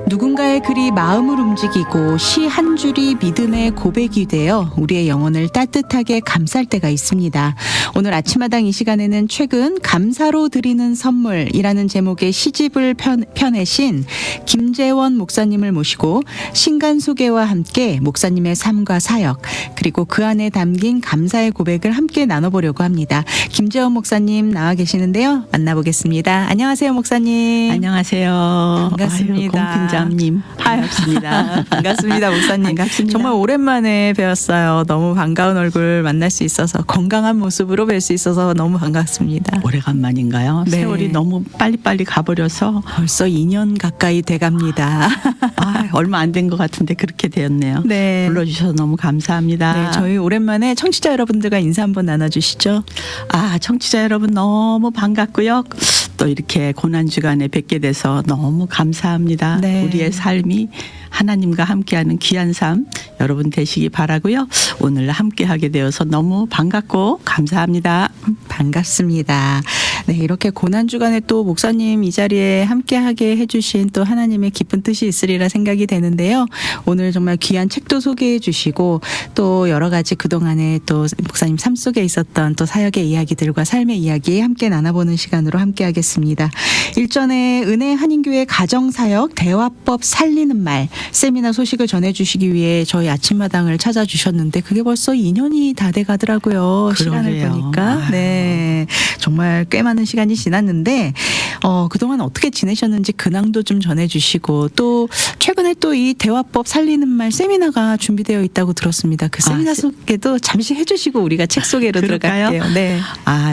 누군가의 글이 마음을 움직이고 시 한 줄이 믿음의 고백이 되어 우리의 영혼을 따뜻하게 감쌀 때가 있습니다. 오늘 아침마당 이 시간에는 최근 감사로 드리는 선물이라는 제목의 시집을 펴내신 김재원 목사님을 모시고 신간 소개와 함께 목사님의 삶과 사역 그리고 그 안에 담긴 감사의 고백을 함께 나눠보려고 합니다. 김재원 목사님 나와 계시는데요. 만나보겠습니다. 안녕하세요, 목사님. 안녕하세요. 반갑습니다. 공팀장님 반갑습니다. 반갑습니다, 목사님. 반갑습니다. 정말 오랜만에 뵈었어요. 너무 반가운 얼굴 만날 수 있어서 건강한 모습으로 뵐 수 있어서 너무 반갑습니다. 오래간만인가요? 네. 세월이 너무 빨리빨리 가버려서 벌써 2년 가까이 돼갑니다. 얼마 안 된 것 같은데 그렇게 되었네요. 네. 불러주셔서 너무 감사합니다. 네, 저희 오랜만에 청취자 여러분들과 인사 한번 나눠주시죠. 청취자 여러분 너무 반갑고요. 또 이렇게 고난주간에 뵙게 돼서 너무 감사합니다. 네. 우리의 삶이 하나님과 함께하는 귀한 삶 여러분 되시기 바라고요. 오늘 함께하게 되어서 너무 반갑고 감사합니다. 반갑습니다. 네, 이렇게 고난주간에 또 목사님 이 자리에 함께하게 해주신 또 하나님의 깊은 뜻이 있으리라 생각이 되는데요. 오늘 정말 귀한 책도 소개해 주시고 또 여러 가지 그동안에 또 목사님 삶 속에 있었던 또 사역의 이야기들과 삶의 이야기 함께 나눠보는 시간으로 함께하겠습니다. 일전에 은혜 한인교회 가정사역 대화법 살리는 말 세미나 소식을 전해주시기 위해 저희 아침마당을 찾아주셨는데 그게 벌써 2년이 다 돼가더라고요. 시간을 그러게요. 보니까. 네, 정말 꽤 많은 시간이 지났는데 그동안 어떻게 지내셨는지 근황도 좀 전해주시고 또 최근에 또 이 대화법 살리는 말 세미나가 준비되어 있다고 들었습니다. 그 세미나 소개도 잠시 해주시고 우리가 책 소개로 그럴까요? 들어갈게요. 네.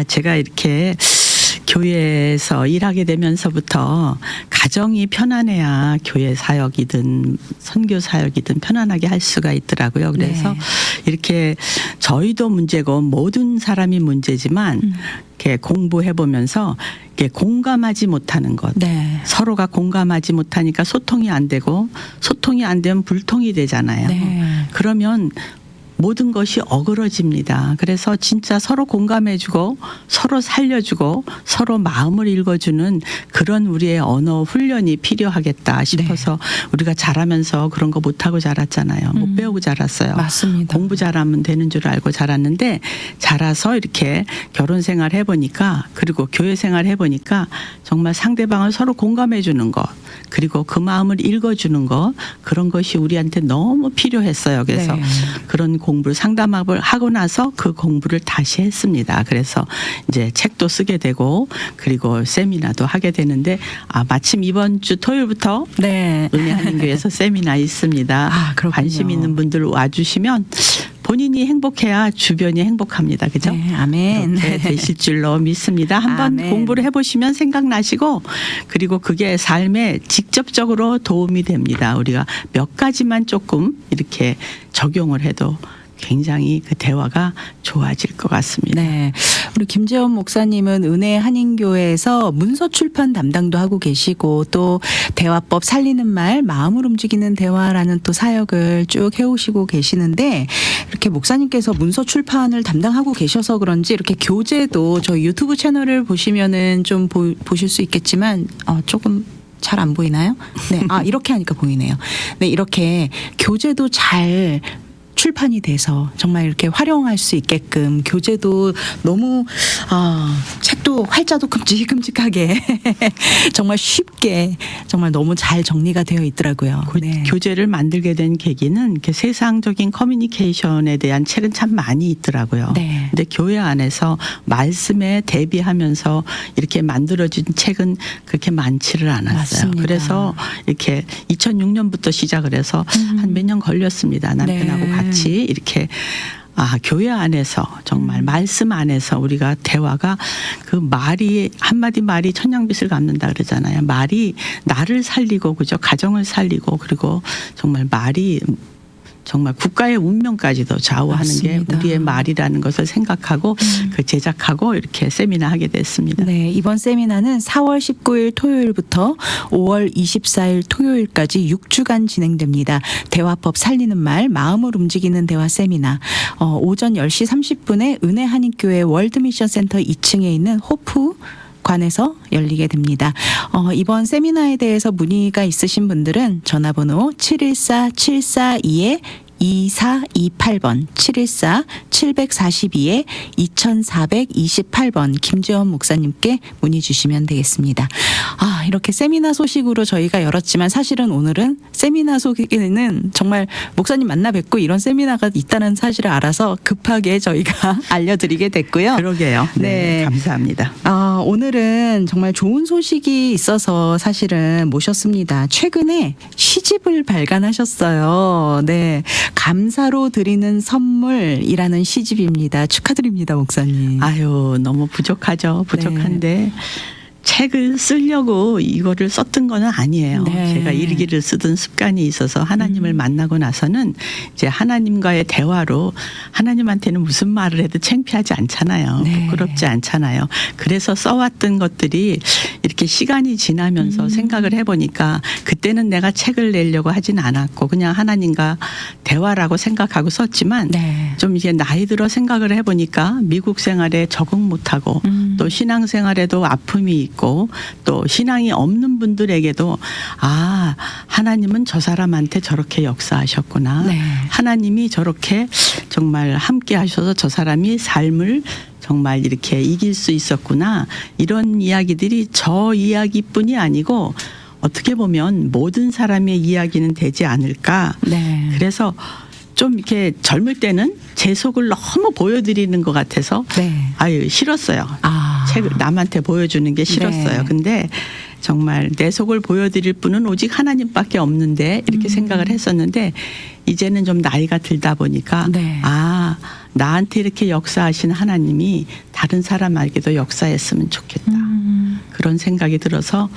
제가 이렇게 교회에서 일하게 되면서부터 가정이 편안해야 교회 사역이든 선교 사역이든 편안하게 할 수가 있더라고요. 그래서 네. 이렇게 저희도 문제고 모든 사람이 문제지만 이렇게 공부해 보면서 이렇게 공감하지 못하는 것, 네. 서로가 공감하지 못하니까 소통이 안 되고 소통이 안 되면 불통이 되잖아요. 네. 그러면 모든 것이 어그러집니다. 그래서 진짜 서로 공감해주고 서로 살려주고 서로 마음을 읽어주는 그런 우리의 언어 훈련이 필요하겠다 싶어서 우리가 자라면서 그런 거 못하고 자랐잖아요. 못 배우고 자랐어요. 맞습니다. 공부 잘하면 되는 줄 알고 자랐는데 자라서 이렇게 결혼 생활 해보니까 그리고 교회 생활 해보니까 정말 상대방을 서로 공감해주는 것 그리고 그 마음을 읽어주는 것 그런 것이 우리한테 너무 필요했어요. 그래서 네. 그런 공부를 상담을 하고 나서 그 공부를 다시 했습니다. 그래서 이제 책도 쓰게 되고 그리고 세미나도 하게 되는데 마침 이번 주 토요일부터 네. 은혜 한인교회에서 세미나 있습니다. 그렇군요. 관심 있는 분들 와주시면 본인이 행복해야 주변이 행복합니다. 그죠? 네, 아멘. 그렇게 되실 줄로 믿습니다. 한번 아멘. 공부를 해보시면 생각나시고 그리고 그게 삶에 직접적으로 도움이 됩니다. 우리가 몇 가지만 조금 이렇게 적용을 해도 굉장히 그 대화가 좋아질 것 같습니다. 네. 우리 김재원 목사님은 은혜 한인교회에서 문서 출판 담당도 하고 계시고 또 대화법 살리는 말, 마음을 움직이는 대화라는 또 사역을 쭉 해오시고 계시는데 이렇게 목사님께서 문서 출판을 담당하고 계셔서 그런지 이렇게 교재도 저희 유튜브 채널을 보시면은 좀 보실 수 있겠지만 조금 잘 안 보이나요? 네. 이렇게 하니까 보이네요. 네, 이렇게 교재도 잘 출판이 돼서 정말 이렇게 활용할 수 있게끔 교재도 너무 책도 활자도 큼직큼직하게 정말 쉽게 정말 너무 잘 정리가 되어 있더라고요. 네. 교재를 만들게 된 계기는 이렇게 세상적인 커뮤니케이션에 대한 책은 참 많이 있더라고요. 네. 근데 교회 안에서 말씀에 대비하면서 이렇게 만들어진 책은 그렇게 많지를 않았어요. 맞습니다. 그래서 이렇게 2006년부터 시작을 해서 한 몇 년 걸렸습니다. 남편하고 네. 같이 이렇게 교회 안에서 정말 말씀 안에서 우리가 대화가 그 말이 한마디 말이 천냥빚을 갚는다 그러잖아요. 말이 나를 살리고 그죠? 가정을 살리고 그리고 정말 말이 정말 국가의 운명까지도 좌우하는 맞습니다. 게 우리의 말이라는 것을 생각하고 그 제작하고 이렇게 세미나 하게 됐습니다. 네, 이번 세미나는 4월 19일 토요일부터 5월 24일 토요일까지 6주간 진행됩니다. 대화법 살리는 말, 마음을 움직이는 대화 세미나. 오전 10시 30분에 은혜 한인교회 월드미션 센터 2층에 있는 호프 관에서 열리게 됩니다. 이번 세미나에 대해서 문의가 있으신 분들은 전화번호 714-742-2428번 714-742-2428번 김재원 목사님께 문의 주시면 되겠습니다. 이렇게 세미나 소식으로 저희가 열었지만 사실은 오늘은 세미나 소식에는 정말 목사님 만나 뵙고 이런 세미나가 있다는 사실을 알아서 급하게 저희가 알려드리게 됐고요. 그러게요. 네, 네. 감사합니다. 오늘은 정말 좋은 소식이 있어서 사실은 모셨습니다. 최근에 시집을 발간하셨어요. 네. 감사로 드리는 선물이라는 시집입니다. 축하드립니다, 목사님. 아유, 너무 부족하죠. 부족한데 책을 쓰려고 이거를 썼던 건 아니에요. 네. 제가 일기를 쓰던 습관이 있어서 하나님을 만나고 나서는 이제 하나님과의 대화로 하나님한테는 무슨 말을 해도 창피하지 않잖아요. 네. 부끄럽지 않잖아요. 그래서 써왔던 것들이 이렇게 시간이 지나면서 생각을 해보니까 그때는 내가 책을 내려고 하진 않았고 그냥 하나님과 대화라고 생각하고 썼지만 네. 좀 이제 나이 들어 생각을 해보니까 미국 생활에 적응 못하고 또 신앙 생활에도 아픔이 있고 또 신앙이 없는 분들에게도 하나님은 저 사람한테 저렇게 역사하셨구나. 네. 하나님이 저렇게 정말 함께 하셔서 저 사람이 삶을 정말 이렇게 이길 수 있었구나. 이런 이야기들이 저 이야기뿐이 아니고 어떻게 보면 모든 사람의 이야기는 되지 않을까. 네. 그래서 좀 이렇게 젊을 때는 제 속을 너무 보여드리는 것 같아서 네. 싫었어요. 아. 책을 남한테 보여주는 게 싫었어요. 네. 근데 정말 내 속을 보여드릴 분은 오직 하나님밖에 없는데 이렇게 생각을 했었는데 이제는 좀 나이가 들다 보니까 네. 나한테 이렇게 역사하신 하나님이 다른 사람에게도 역사했으면 좋겠다. 그런 생각이 들어서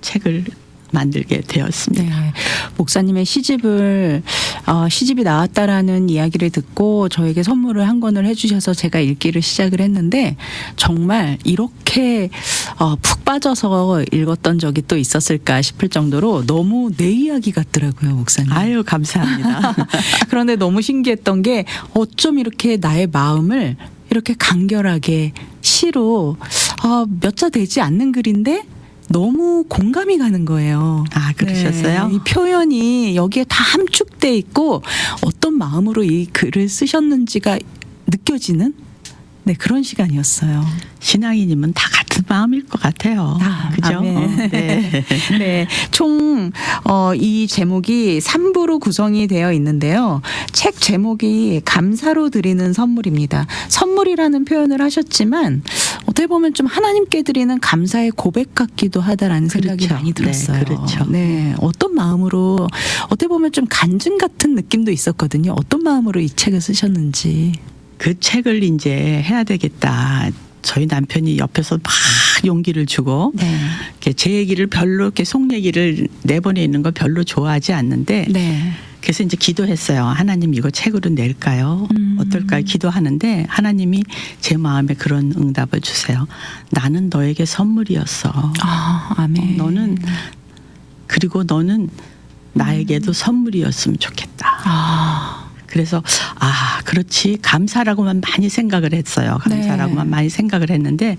책을 만들게 되었습니다. 네. 목사님의 시집이 나왔다라는 이야기를 듣고 저에게 선물을 한 권을 해주셔서 제가 읽기를 시작을 했는데 정말 이렇게 푹 빠져서 읽었던 적이 또 있었을까 싶을 정도로 너무 내 이야기 같더라고요, 목사님. 아유, 감사합니다. 그런데 너무 신기했던 게 어쩜 이렇게 나의 마음을 이렇게 간결하게 시로 몇 자 되지 않는 글인데 너무 공감이 가는 거예요. 그러셨어요? 네, 이 표현이 여기에 다 함축돼 있고 어떤 마음으로 이 글을 쓰셨는지가 느껴지는 그런 시간이었어요. 신앙인이면 다 같은 마음일 것 같아요. 그죠? 아멘. 네. 네. 총, 이 제목이 3부로 구성이 되어 있는데요. 책 제목이 감사로 드리는 선물입니다. 선물이라는 표현을 하셨지만 어떻게 보면 좀 하나님께 드리는 감사의 고백 같기도 하다라는 생각이 그렇죠. 많이 들었어요. 네, 그렇죠. 네. 어떤 마음으로 어떻게 보면 좀 간증 같은 느낌도 있었거든요. 어떤 마음으로 이 책을 쓰셨는지. 그 책을 이제 해야 되겠다. 저희 남편이 옆에서 막 용기를 주고 네. 이렇게 제 얘기를 별로 이렇게 속 얘기를 내보내 있는 걸 별로 좋아하지 않는데 네. 그래서 이제 기도했어요. 하나님 이거 책으로 낼까요? 어떨까요? 기도하는데 하나님이 제 마음에 그런 응답을 주세요. 나는 너에게 선물이었어. 아멘. 그리고 너는 나에게도 선물이었으면 좋겠다. 그래서 그렇지, 감사라고만 많이 생각을 했어요. 감사라고만 많이 생각을 했는데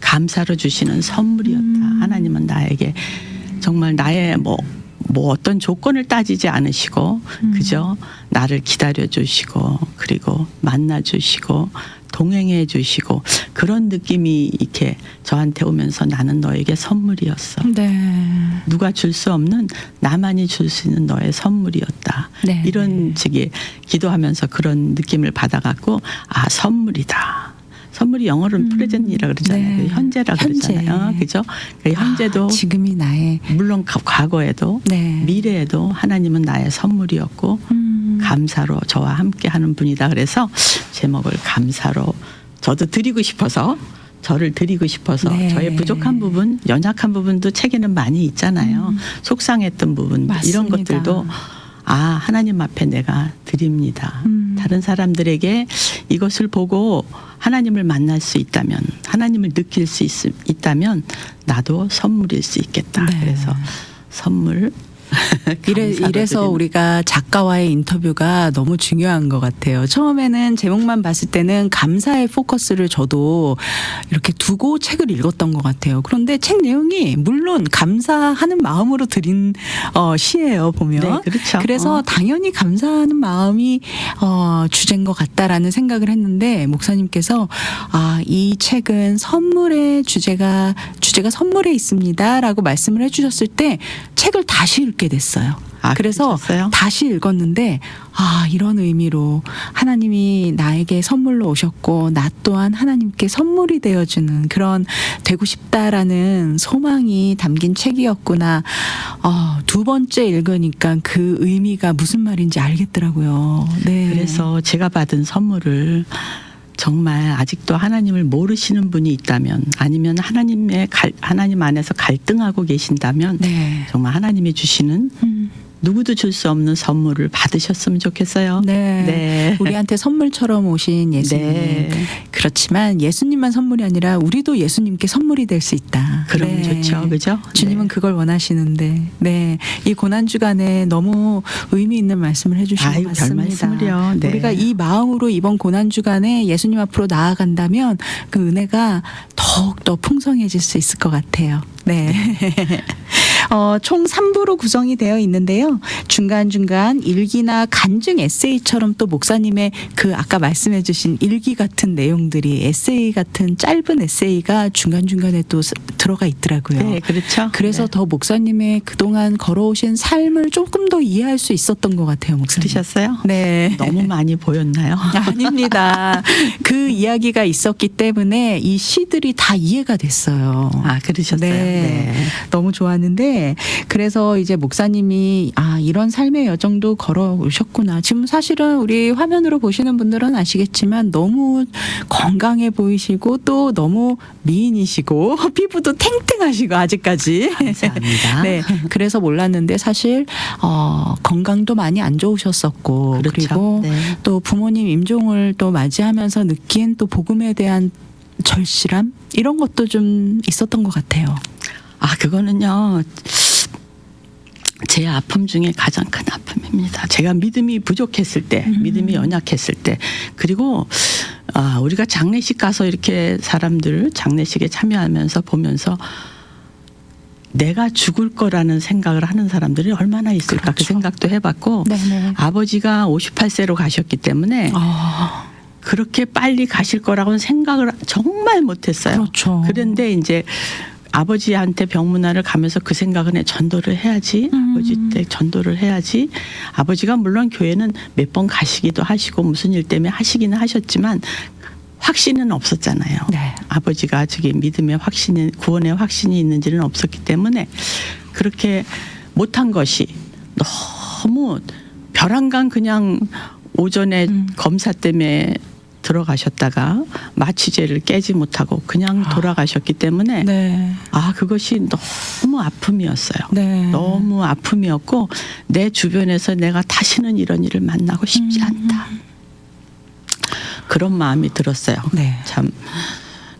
감사로 주시는 선물이었다. 하나님은 나에게 정말 나의 뭐 어떤 조건을 따지지 않으시고 그저 나를 기다려 주시고 그리고 만나 주시고 동행해 주시고 그런 느낌이 이렇게 저한테 오면서 나는 너에게 선물이었어. 네. 누가 줄 수 없는 나만이 줄 수 있는 너의 선물이었다. 네. 이런 식의 기도하면서 그런 느낌을 받아갖고 선물이다. 선물이 영어로는 프레젠이라고 그러잖아요. 네. 현재라고 그러잖아요. 그죠? 현재도 지금이 나의 물론 과거에도 네. 미래에도 하나님은 나의 선물이었고 감사로 저와 함께 하는 분이다. 그래서 제목을 감사로 저도 드리고 싶어서 저를 드리고 싶어서 네. 저의 부족한 부분, 연약한 부분도 책에는 많이 있잖아요. 속상했던 부분 이런 맞습니다. 것들도 하나님 앞에 내가 드립니다. 다른 사람들에게 이것을 보고 하나님을 만날 수 있다면 하나님을 느낄 수 있다면 나도 선물일 수 있겠다. 네. 그래서 선물 감사도 이래서 드리는. 우리가 작가와의 인터뷰가 너무 중요한 것 같아요. 처음에는 제목만 봤을 때는 감사의 포커스를 저도 이렇게 두고 책을 읽었던 것 같아요. 그런데 책 내용이 물론 감사하는 마음으로 드린 시예요, 보면. 네, 그렇죠. 그래서 당연히 감사하는 마음이 주제인 것 같다라는 생각을 했는데 목사님께서 이 책은 선물의 주제가 선물에 있습니다라고 말씀을 해주셨을 때 책을 다시 읽게 됐어요. 그래서 그러셨어요? 다시 읽었는데 이런 의미로 하나님이 나에게 선물로 오셨고 나 또한 하나님께 선물이 되어주는 그런 되고 싶다라는 소망이 담긴 책이었구나. 두 번째 읽으니까 그 의미가 무슨 말인지 알겠더라고요. 네. 그래서 제가 받은 선물을 정말 아직도 하나님을 모르시는 분이 있다면 아니면 하나님 안에서 갈등하고 계신다면 네. 정말 하나님이 주시는 누구도 줄 수 없는 선물을 받으셨으면 좋겠어요. 네. 네. 우리한테 선물처럼 오신 예수님. 네. 그렇지만 예수님만 선물이 아니라 우리도 예수님께 선물이 될 수 있다. 그럼 좋죠. 그죠? 주님은 네. 그걸 원하시는데, 네. 이 고난주간에 너무 의미 있는 말씀을 해주신 것 별 같습니다. 말씀을요. 네. 우리가 이 마음으로 이번 고난주간에 예수님 앞으로 나아간다면 그 은혜가 더욱더 풍성해질 수 있을 것 같아요. 네. 총 3부로 구성이 되어 있는데요. 중간중간 일기나 간증 에세이처럼 또 목사님의 그 아까 말씀해 주신 일기 같은 내용들이 에세이 같은 짧은 에세이가 중간중간에 또 들어가 있더라고요. 네, 그렇죠. 그래서 네. 더 목사님의 그동안 걸어오신 삶을 조금 더 이해할 수 있었던 것 같아요, 목사님. 그러셨어요? 네. 너무 많이 보였나요? 아닙니다. 그 이야기가 있었기 때문에 이 시들이 다 이해가 됐어요. 그러셨어요. 네. 너무 좋았는데 그래서 이제 목사님이 이런 삶의 여정도 걸어오셨구나. 지금 사실은 우리 화면으로 보시는 분들은 아시겠지만 너무 건강해 보이시고 또 너무 미인이시고 피부도 탱탱하시고 아직까지. 감사합니다. 네. 그래서 몰랐는데 사실 건강도 많이 안 좋으셨었고 그렇죠. 그리고 네. 또 부모님 임종을 또 맞이하면서 느낀 또 복음에 대한 절실함 이런 것도 좀 있었던 것 같아요. 그거는요. 제 아픔 중에 가장 큰 아픔입니다. 제가 믿음이 부족했을 때, 믿음이 연약했을 때, 그리고 우리가 장례식 가서 이렇게 사람들 장례식에 참여하면서 보면서 내가 죽을 거라는 생각을 하는 사람들이 얼마나 있을까 그 그렇죠. 생각도 해봤고 네네. 아버지가 58세로 가셨기 때문에 그렇게 빨리 가실 거라고는 생각을 정말 못했어요. 그렇죠. 그런데 이제 아버지한테 병문안을 가면서 그 생각은 전도를 해야지. 아버지 때 전도를 해야지. 아버지가 물론 교회는 몇 번 가시기도 하시고 무슨 일 때문에 하시기는 하셨지만 확신은 없었잖아요. 네. 아버지가 저기 믿음의 확신이 구원의 확신이 있는지는 없었기 때문에 그렇게 못한 것이 너무 벼랑간 그냥 오전에 검사 때문에 들어가셨다가 마취제를 깨지 못하고 그냥 돌아가셨기 때문에 네. 그것이 너무 아픔이었어요. 네. 너무 아픔이었고 내 주변에서 내가 다시는 이런 일을 만나고 싶지 않다. 그런 마음이 들었어요. 네. 참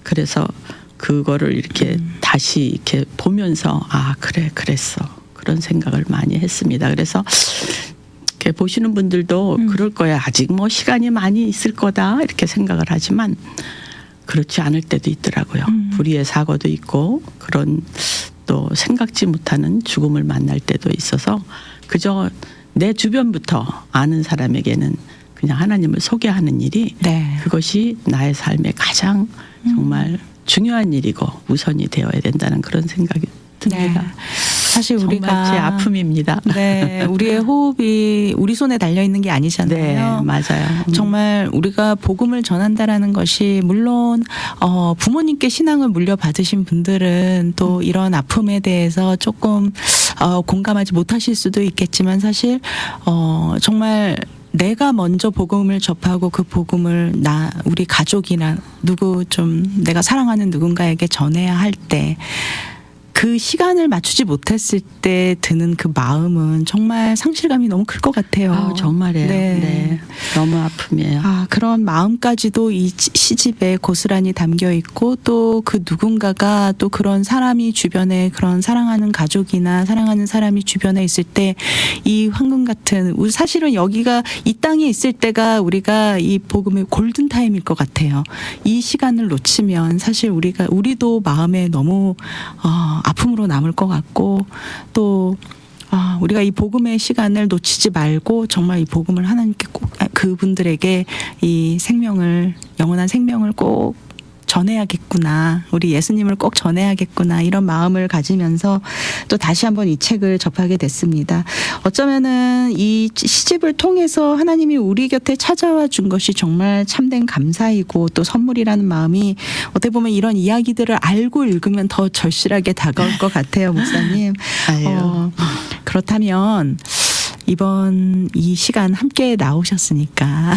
그래서 그거를 이렇게 다시 이렇게 보면서 그래 그랬어 그런 생각을 많이 했습니다. 그래서 이렇게 보시는 분들도 그럴 거야. 아직 뭐 시간이 많이 있을 거다 이렇게 생각을 하지만 그렇지 않을 때도 있더라고요. 불의의 사고도 있고 그런 또 생각지 못하는 죽음을 만날 때도 있어서 그저 내 주변부터 아는 사람에게는 그냥 하나님을 소개하는 일이 네. 그것이 나의 삶의 가장 정말 중요한 일이고 우선이 되어야 된다는 그런 생각이 듭니다. 네. 사실 정말 우리가 제 아픔입니다. 네, 우리의 호흡이 우리 손에 달려 있는 게 네, 아니잖아요. 맞아요. 정말 우리가 복음을 전한다라는 것이 물론 부모님께 신앙을 물려받으신 분들은 또 이런 아픔에 대해서 조금 공감하지 못하실 수도 있겠지만 사실 정말 내가 먼저 복음을 접하고 그 복음을 우리 가족이나 누구 좀 내가 사랑하는 누군가에게 전해야 할 때 그 시간을 맞추지 못했을 때 드는 그 마음은 정말 상실감이 너무 클 것 같아요. 정말이에요. 네. 네. 너무 아픔이에요. 그런 마음까지도 이 시집에 고스란히 담겨 있고 또 그 누군가가 또 그런 사람이 주변에 그런 사랑하는 가족이나 사랑하는 사람이 주변에 있을 때 이 황금 같은 사실은 여기가 이 땅에 있을 때가 우리가 이 복음의 골든 타임일 것 같아요. 이 시간을 놓치면 사실 우리도 마음에 너무 아픔으로 남을 것 같고 또 우리가 이 복음의 시간을 놓치지 말고 정말 이 복음을 하나님께 꼭 그분들에게 이 생명을 영원한 생명을 꼭 전해야겠구나. 우리 예수님을 꼭 전해야겠구나. 이런 마음을 가지면서 또 다시 한번 이 책을 접하게 됐습니다. 어쩌면은 이 시집을 통해서 하나님이 우리 곁에 찾아와 준 것이 정말 참된 감사이고 또 선물이라는 마음이 어떻게 보면 이런 이야기들을 알고 읽으면 더 절실하게 다가올 것 같아요, 목사님. 아유. 그렇다면 이번 이 시간 함께 나오셨으니까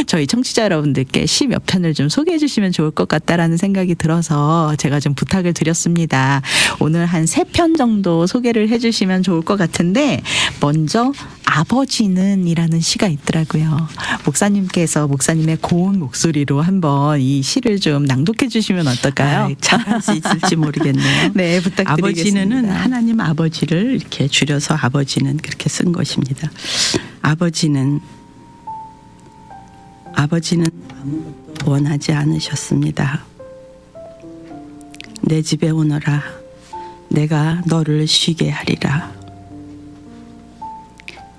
저희 청취자 여러분들께 10몇 편을 좀 소개해 주시면 좋을 것 같다라는 생각이 들어서 제가 좀 부탁을 드렸습니다. 오늘 한 3편 정도 소개를 해 주시면 좋을 것 같은데 먼저 아버지는 이라는 시가 있더라고요. 목사님께서 목사님의 고운 목소리로 한번 이 시를 좀 낭독해 주시면 어떨까요? 잘할 수 있을지 모르겠네요. 네, 부탁드리겠습니다. 아버지는 하나님 아버지를 이렇게 줄여서 아버지는 그렇게 쓴 것입니다. 아버지는 아무것도 원하지 않으셨습니다. 내 집에 오너라. 내가 너를 쉬게 하리라.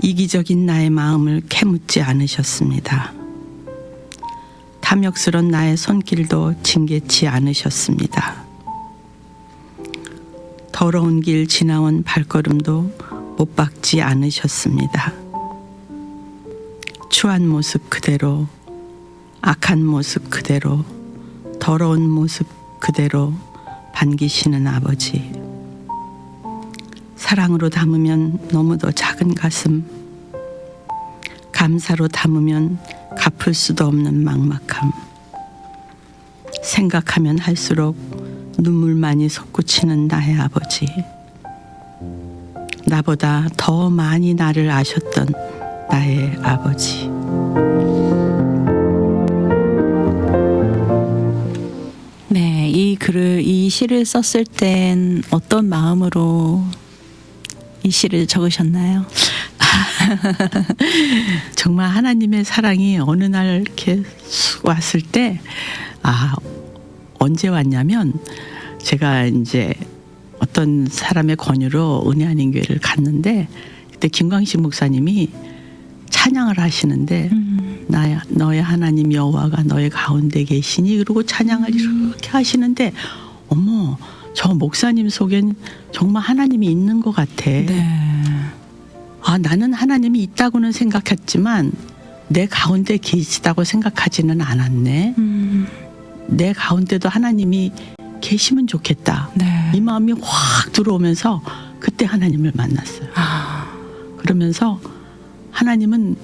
이기적인 나의 마음을 캐묻지 않으셨습니다. 탐욕스런 나의 손길도 징계치 않으셨습니다. 더러운 길 지나온 발걸음도 못 박지 않으셨습니다. 추한 모습 그대로, 악한 모습 그대로, 더러운 모습 그대로 반기시는 아버지. 사랑으로 담으면 너무도 작은 가슴, 감사로 담으면 갚을 수도 없는 막막함. 생각하면 할수록 눈물만이 솟구치는 나의 아버지. 나보다 더 많이 나를 아셨던 나의 아버지. 네, 이 시를 썼을 땐 어떤 마음으로 이 시를 적으셨나요? 정말 하나님의 사랑이 어느 날 이렇게 왔을 때, 언제 왔냐면, 제가 이제 어떤 사람의 권유로 은혜 아닌 교회를 갔는데, 그때 김광식 목사님이 찬양을 하시는데, 너의 하나님 여호와가 너의 가운데 계시니, 그러고 찬양을 이렇게 하시는데, 어머, 저 목사님 속엔 정말 하나님이 있는 것 같아. 네. 나는 하나님이 있다고는 생각했지만 내 가운데 계시다고 생각하지는 않았네. 내 가운데도 하나님이 계시면 좋겠다. 네. 이 마음이 확 들어오면서 그때 하나님을 만났어요. 그러면서 하나님은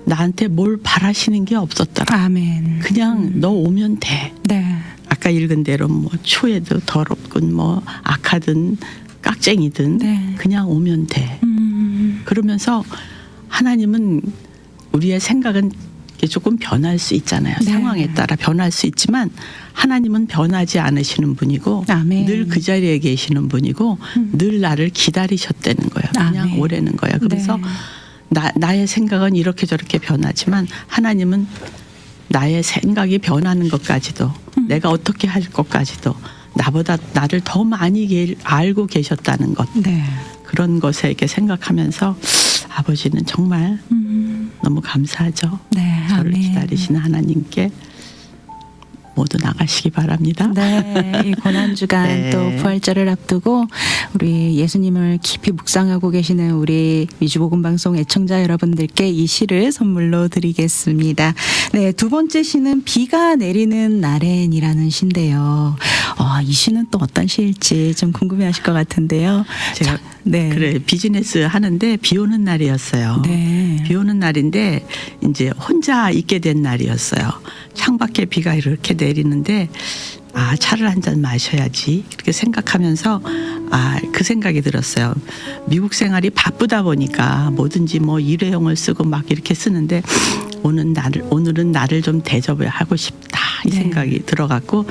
나한테 뭘 바라시는 게 없었더라. 아멘. 그냥 너 오면 돼. 네. 아까 읽은 대로 뭐 추해도 더럽군 뭐 악하든 깍쟁이든 네. 그냥 오면 돼. 그러면서 하나님은 우리의 생각은 조금 변할 수 있잖아요. 네. 상황에 따라 변할 수 있지만 하나님은 변하지 않으시는 분이고 아멘. 늘 그 자리에 계시는 분이고 늘 나를 기다리셨다는 거예요. 그냥 아멘. 오라는 거예요. 그래서 네. 나의 생각은 이렇게 저렇게 변하지만 하나님은 나의 생각이 변하는 것까지도 내가 어떻게 할 것까지도 나보다 나를 더 많이 알고 계셨다는 것. 네. 그런 것에 이렇게 생각하면서 아버지는 정말 너무 감사하죠. 네. 저를 아멘. 기다리시는 하나님께 모두 나가시기 바랍니다. 네, 이 고난주간 네. 또 부활절을 앞두고 우리 예수님을 깊이 묵상하고 계시는 우리 위주복음방송 애청자 여러분들께 이 시를 선물로 드리겠습니다. 네, 두 번째 시는 비가 내리는 날엔이라는 시인데요. 이 시는 또 어떤 시일지 좀 궁금해하실 것 같은데요. 제가 네, 그래 비즈니스 하는데 비 오는 날이었어요. 네, 비 오는 날인데 이제 혼자 있게 된 날이었어요. 창밖에 비가 이렇게 내리는데 차를 한 잔 마셔야지 이렇게 생각하면서 그 생각이 들었어요. 미국 생활이 바쁘다 보니까 뭐든지 뭐 일회용을 쓰고 막 이렇게 쓰는데 오늘은 나를 좀 대접하고 싶다 이 네. 생각이 들어갖고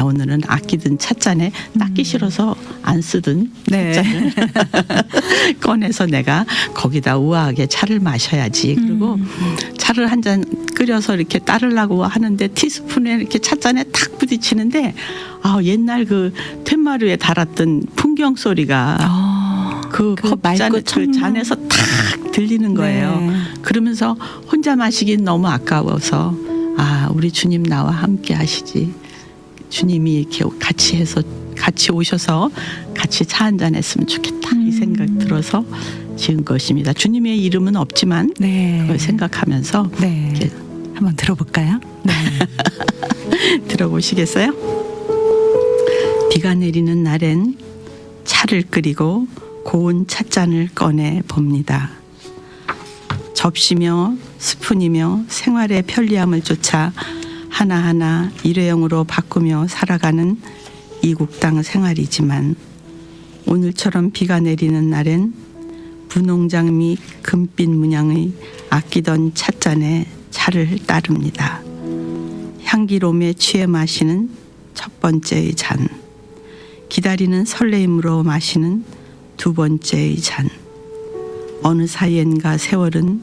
오늘은 아끼던 찻잔에 닦기 싫어서 안 쓰던 네. 찻잔을 꺼내서 내가 거기다 우아하게 차를 마셔야지. 그리고 차를 한 잔 끓여서 이렇게 따르려고 하는데 티스푼에 이렇게 찻잔에 탁 부딪히는데 옛날 그 툇마루에 달았던 풍경 소리가 그 컵잔 그 잔에서 탁 들리는 거예요. 네. 그러면서 혼자 마시긴 너무 아까워서 우리 주님 나와 함께 하시지. 주님이 이렇게 같이 오셔서 같이 차 한잔 했으면 좋겠다. 이 생각 들어서 지은 것입니다. 주님의 이름은 없지만 네. 그걸 생각하면서 네. 이렇게 한번 들어볼까요? 네. 들어보시겠어요? 비가 내리는 날엔 차를 끓이고 고운 찻잔을 꺼내 봅니다. 접시며 스푼이며 생활의 편리함을 쫓아 하나하나 일회용으로 바꾸며 살아가는 이국당 생활이지만 오늘처럼 비가 내리는 날엔 분홍장 및 금빛 문양의 아끼던 찻잔에 차를 따릅니다. 향기로움에 취해 마시는 첫 번째의 잔, 기다리는 설레임으로 마시는 두 번째의 잔. 어느 사이엔가 세월은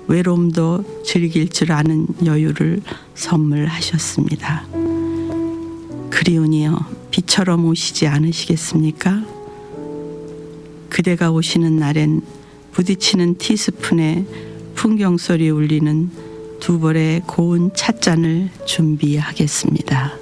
외로움도 즐길 줄 아는 여유를 선물하셨습니다. 그리우니여 비처럼 오시지 않으시겠습니까? 그대가 오시는 날엔 부딪히는 티스푼에 풍경 소리 울리는 두 벌의 고운 찻잔을 준비하겠습니다.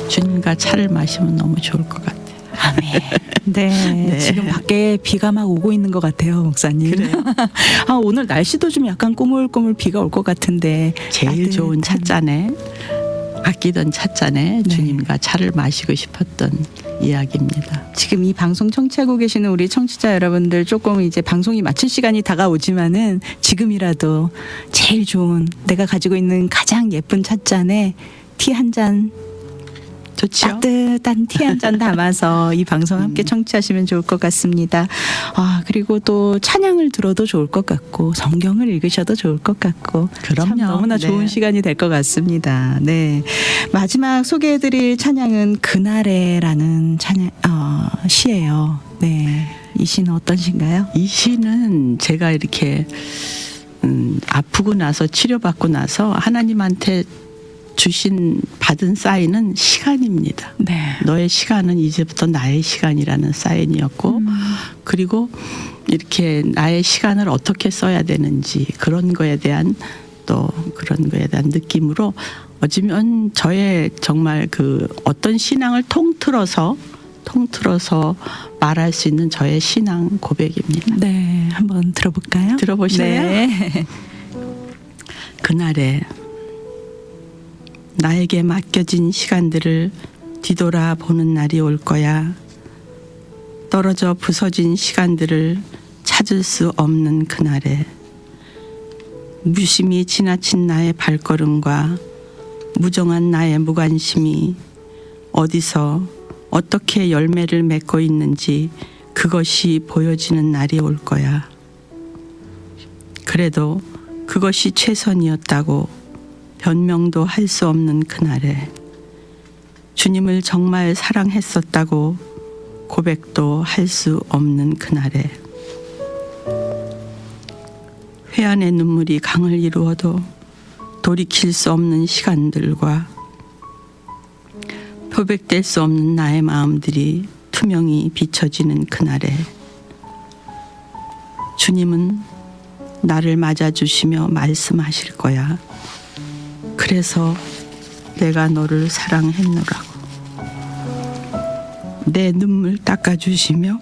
주님과 차를 마시면 너무 좋을 것 같아요. 아멘. 네, 네. 지금 밖에 비가 막 오고 있는 것 같아요, 목사님. 그래요? 오늘 날씨도 좀 약간 꼬물꼬물 비가 올 것 같은데 제일 좋은 찻잔에 아끼던 찻잔에 네. 주님과 차를 마시고 싶었던 이야기입니다. 지금 이 방송 청취하고 계시는 우리 청취자 여러분들 조금 이제 방송이 마칠 시간이 다가오지만은 지금이라도 제일 좋은 내가 가지고 있는 가장 예쁜 찻잔에 티 한 잔 좋죠? 따뜻한 티 한 잔 담아서 이 방송 함께 청취하시면 좋을 것 같습니다. 그리고 또 찬양을 들어도 좋을 것 같고 성경을 읽으셔도 좋을 것 같고 그럼요. 참 너무나 네. 좋은 시간이 될 것 같습니다. 네. 마지막 소개해드릴 찬양은 그날에라는 찬양 시예요. 네. 이 시는 어떤 시인가요? 이 시는 제가 이렇게 아프고 나서 치료받고 나서 하나님한테 받은 사인은 시간입니다. 네. 너의 시간은 이제부터 나의 시간이라는 사인이었고 그리고 이렇게 나의 시간을 어떻게 써야 되는지 그런 거에 대한 느낌으로 어쩌면 저의 정말 그 어떤 신앙을 통틀어서 말할 수 있는 저의 신앙 고백입니다. 네. 한번 들어볼까요? 들어보실래요? 네. 그날에 나에게 맡겨진 시간들을 뒤돌아보는 날이 올 거야. 떨어져 부서진 시간들을 찾을 수 없는 그날에 무심히 지나친 나의 발걸음과 무정한 나의 무관심이 어디서 어떻게 열매를 맺고 있는지 그것이 보여지는 날이 올 거야. 그래도 그것이 최선이었다고 변명도 할 수 없는 그날에 주님을 정말 사랑했었다고 고백도 할 수 없는 그날에 회한의 눈물이 강을 이루어도 돌이킬 수 없는 시간들과 표백될 수 없는 나의 마음들이 투명히 비춰지는 그날에 주님은 나를 맞아주시며 말씀하실 거야. 그래서 내가 너를 사랑했노라고. 내 눈물 닦아주시며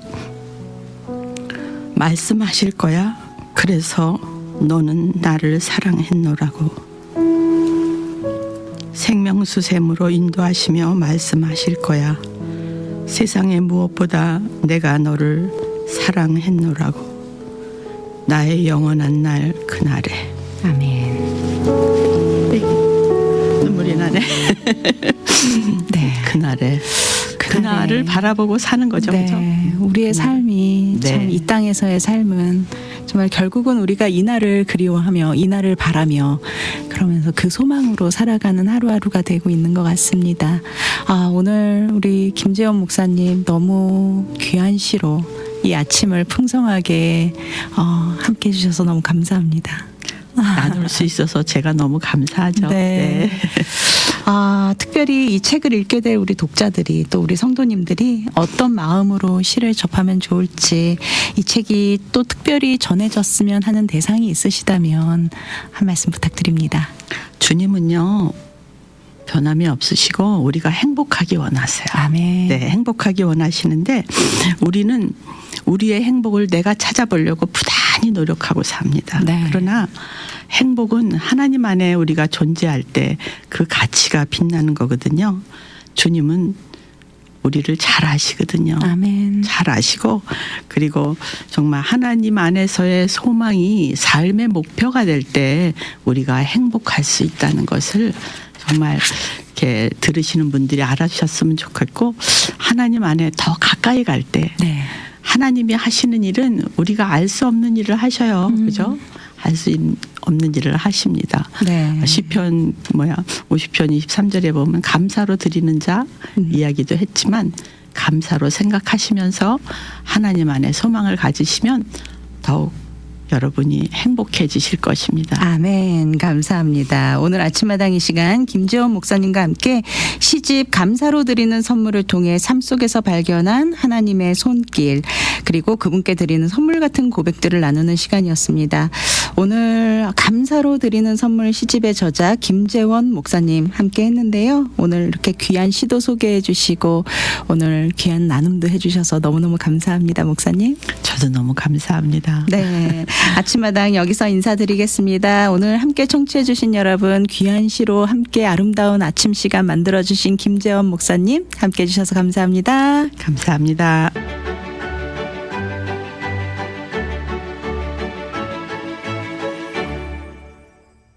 말씀하실 거야. 그래서 너는 나를 사랑했노라고. 생명수샘으로 인도하시며 말씀하실 거야. 세상의 무엇보다 내가 너를 사랑했노라고. 나의 영원한 날 그날에. 아멘. 눈물이 나네. 네. 그날을 바라보고 사는 거죠. 네. 그죠? 우리의 삶이 네. 참 이 땅에서의 삶은 정말 결국은 우리가 이날을 그리워하며 이날을 바라며 그러면서 그 소망으로 살아가는 하루하루가 되고 있는 것 같습니다. 오늘 우리 김재원 목사님 너무 귀한 시로 이 아침을 풍성하게 함께 해주셔서 너무 감사합니다. 나눌 수 있어서 제가 너무 감사하죠. 네. 특별히 이 책을 읽게 될 우리 독자들이 또 우리 성도님들이 어떤 마음으로 시를 접하면 좋을지 이 책이 또 특별히 전해졌으면 하는 대상이 있으시다면 한 말씀 부탁드립니다. 주님은요 변함이 없으시고 우리가 행복하기 원하세요. 아멘. 네, 행복하기 원하시는데 우리는 우리의 행복을 내가 찾아보려고 부단히 노력하고 삽니다. 네. 그러나 행복은 하나님 안에 우리가 존재할 때 그 가치가 빛나는 거거든요. 주님은 우리를 잘 아시거든요. 아멘. 잘 아시고 그리고 정말 하나님 안에서의 소망이 삶의 목표가 될 때 우리가 행복할 수 있다는 것을 정말 이렇게 들으시는 분들이 알아주셨으면 좋겠고 하나님 안에 더 가까이 갈 때 네. 하나님이 하시는 일은 우리가 알 수 없는 일을 하셔요. 그죠? 알 수 없는 일을 하십니다. 네. 시편 50편 23절에 보면 감사로 드리는 자 이야기도 했지만 감사로 생각하시면서 하나님 안에 소망을 가지시면 더욱 여러분이 행복해지실 것입니다. 아멘. 감사합니다. 오늘 아침마당 이 시간 김재원 목사님과 함께 시집 감사로 드리는 선물을 통해 삶 속에서 발견한 하나님의 손길 그리고 그분께 드리는 선물 같은 고백들을 나누는 시간이었습니다. 오늘 감사로 드리는 선물 시집의 저자 김재원 목사님 함께 했는데요. 오늘 이렇게 귀한 시도 소개해 주시고 오늘 귀한 나눔도 해주셔서 너무너무 감사합니다. 목사님. 저도 너무 감사합니다. 네. 아침마당 여기서 인사드리겠습니다. 오늘 함께 청취해 주신 여러분 귀한 시로 함께 아름다운 아침 시간 만들어 주신 김재원 목사님 함께 해 주셔서 감사합니다. 감사합니다.